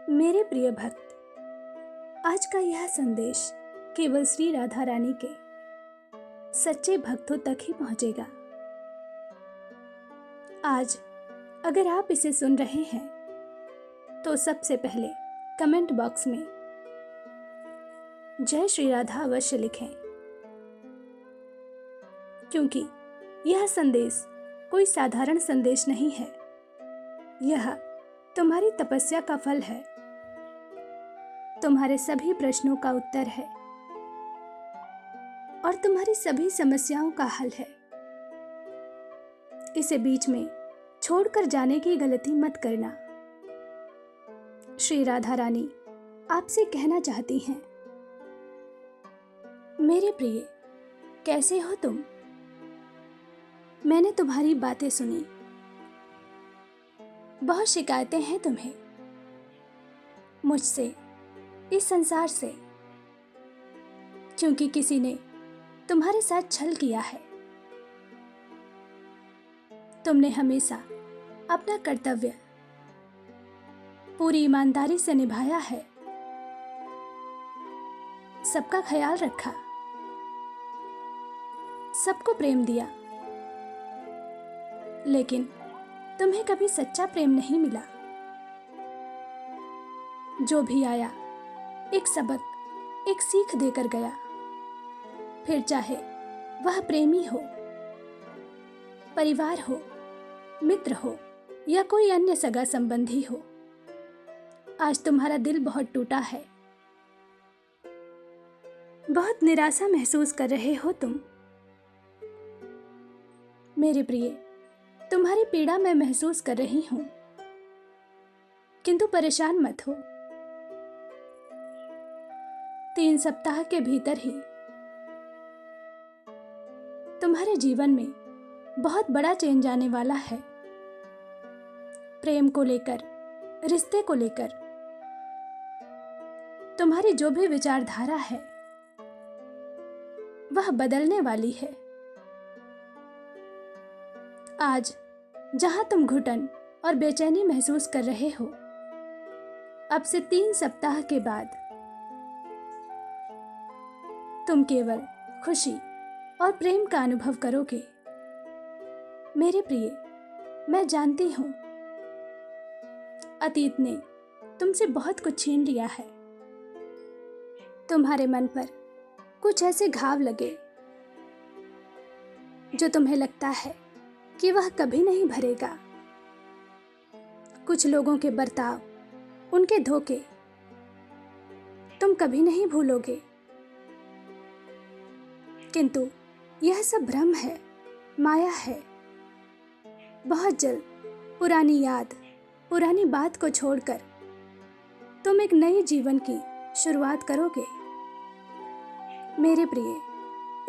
मेरे प्रिय भक्त, आज का यह संदेश केवल श्री राधा रानी के सच्चे भक्तों तक ही पहुंचेगा। आज अगर आप इसे सुन रहे हैं तो सबसे पहले कमेंट बॉक्स में जय श्री राधा अवश्य लिखें, क्योंकि यह संदेश कोई साधारण संदेश नहीं है। यह तुम्हारी तपस्या का फल है, तुम्हारे सभी प्रश्नों का उत्तर है और तुम्हारी सभी समस्याओं का हल है। इसे बीच में छोड़कर जाने की गलती मत करना। श्री राधा रानी आपसे कहना चाहती हैं, मेरे प्रिय, कैसे हो तुम? मैंने तुम्हारी बातें सुनी। बहुत शिकायतें हैं तुम्हें मुझसे, इस संसार से, क्योंकि किसी ने तुम्हारे साथ छल किया है। तुमने हमेशा अपना कर्तव्य पूरी ईमानदारी से निभाया है, सबका ख्याल रखा, सबको प्रेम दिया, लेकिन तुम्हें कभी सच्चा प्रेम नहीं मिला। जो भी आया एक सबक, एक सीख देकर गया, फिर चाहे वह प्रेमी हो, परिवार हो, मित्र हो या कोई अन्य सगा संबंधी हो। आज तुम्हारा दिल बहुत टूटा है, बहुत निराशा महसूस कर रहे हो तुम। मेरे प्रिय, तुम्हारी पीड़ा मैं महसूस कर रही हूं, किंतु परेशान मत हो। 3 सप्ताह के भीतर ही तुम्हारे जीवन में बहुत बड़ा चेंज आने वाला है। प्रेम को लेकर, रिश्ते को लेकर तुम्हारी जो भी विचारधारा है वह बदलने वाली है। आज जहां तुम घुटन और बेचैनी महसूस कर रहे हो, अब से 3 सप्ताह के बाद तुम केवल खुशी और प्रेम का अनुभव करोगे। मेरे प्रिय, मैं जानती हूं अतीत ने तुमसे बहुत कुछ छीन लिया है। तुम्हारे मन पर कुछ ऐसे घाव लगे जो तुम्हें लगता है कि वह कभी नहीं भरेगा। कुछ लोगों के बर्ताव, उनके धोखे तुम कभी नहीं भूलोगे, किंतु यह सब भ्रम है, माया है। बहुत जल्द पुरानी याद, पुरानी बात को छोड़कर तुम एक नए जीवन की शुरुआत करोगे। मेरे प्रिय,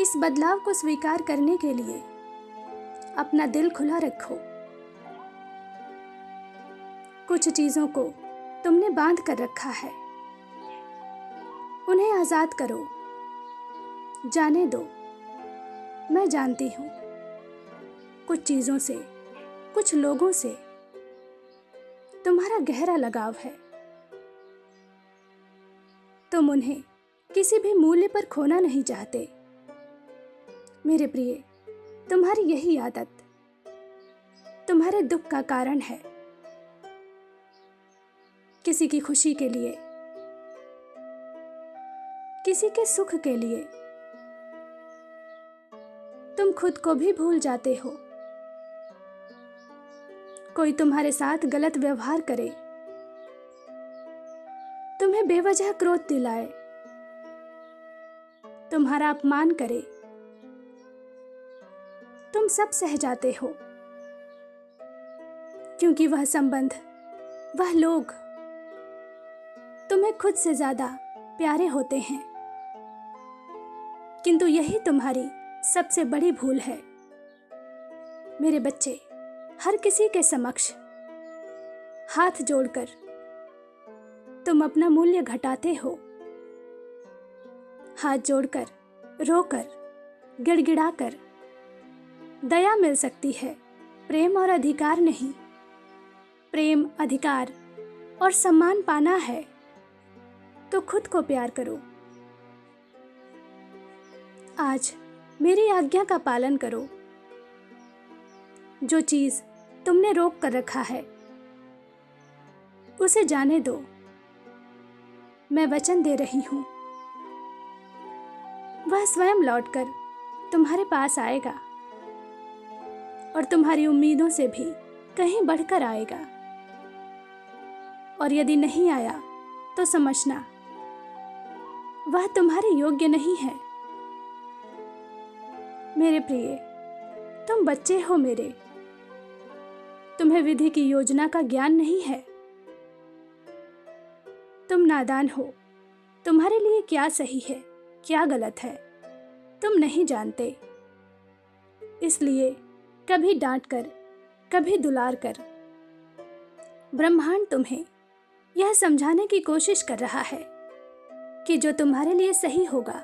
इस बदलाव को स्वीकार करने के लिए अपना दिल खुला रखो। कुछ चीजों को तुमने बांध कर रखा है, उन्हें आजाद करो, जाने दो। मैं जानती हूं कुछ चीजों से, कुछ लोगों से तुम्हारा गहरा लगाव है। तुम उन्हें किसी भी मूल्य पर खोना नहीं चाहते। मेरे प्रिय, तुम्हारी यही आदत तुम्हारे दुख का कारण है। किसी की खुशी के लिए, किसी के सुख के लिए तुम खुद को भी भूल जाते हो। कोई तुम्हारे साथ गलत व्यवहार करे, तुम्हें बेवजह क्रोध दिलाए, तुम्हारा अपमान करे, तुम सब सह जाते हो, क्योंकि वह संबंध, वह लोग तुम्हें खुद से ज्यादा प्यारे होते हैं। किंतु यही तुम्हारी सबसे बड़ी भूल है। मेरे बच्चे, हर किसी के समक्ष हाथ जोड़कर तुम अपना मूल्य घटाते हो। हाथ जोड़कर, रोकर, गिड़गिड़ाकर दया मिल सकती है, प्रेम और अधिकार नहीं। प्रेम, अधिकार और सम्मान पाना है तो खुद को प्यार करो। आज मेरी आज्ञा का पालन करो। जो चीज तुमने रोक कर रखा है उसे जाने दो। मैं वचन दे रही हूं, वह स्वयं लौटकर तुम्हारे पास आएगा और तुम्हारी उम्मीदों से भी कहीं बढ़कर आएगा। और यदि नहीं आया तो समझना वह तुम्हारे योग्य नहीं है। मेरे प्रिय, तुम बच्चे हो मेरे, तुम्हें विधि की योजना का ज्ञान नहीं है। तुम नादान हो, तुम्हारे लिए क्या सही है क्या गलत है तुम नहीं जानते। इसलिए कभी डांट कर कभी दुलार कर ब्रह्मांड तुम्हें यह समझाने की कोशिश कर रहा है कि जो तुम्हारे लिए सही होगा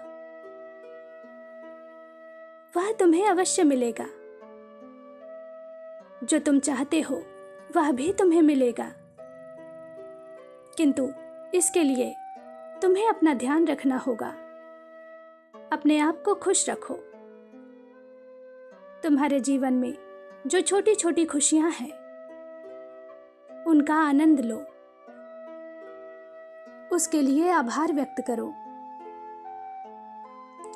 वह तुम्हें अवश्य मिलेगा। जो तुम चाहते हो वह भी तुम्हें मिलेगा, किंतु इसके लिए तुम्हें अपना ध्यान रखना होगा। अपने आप को खुश रखो। तुम्हारे जीवन में जो छोटी छोटी खुशियां हैं उनका आनंद लो। उसके लिए आभार व्यक्त करो।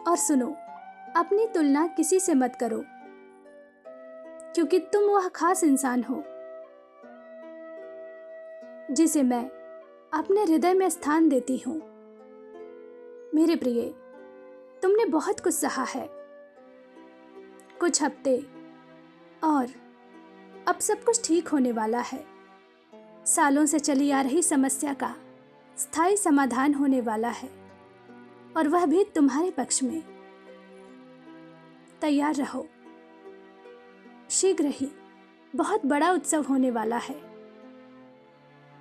और सुनो, अपनी तुलना किसी से मत करो, क्योंकि तुम वह खास इंसान हो जिसे मैं अपने हृदय में स्थान देती हूं। मेरे प्रिय, तुमने बहुत कुछ सहा है, कुछ हफ्ते और अब सब कुछ ठीक होने वाला है। सालों से चली आ रही समस्या का स्थायी समाधान होने वाला है, और वह भी तुम्हारे पक्ष में। तैयार रहो, शीघ्र ही बहुत बड़ा उत्सव होने वाला है।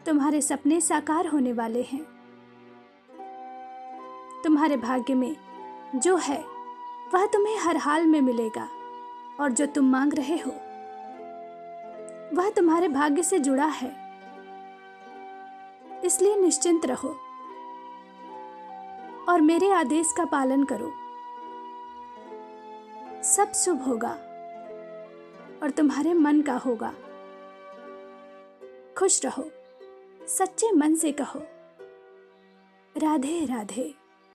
तुम्हारे सपने साकार होने वाले हैं। तुम्हारे भाग्य में जो है वह तुम्हें हर हाल में मिलेगा, और जो तुम मांग रहे हो वह तुम्हारे भाग्य से जुड़ा है। इसलिए निश्चिंत रहो और मेरे आदेश का पालन करो। सब शुभ होगा और तुम्हारे मन का होगा। खुश रहो, सच्चे मन से कहो राधे राधे।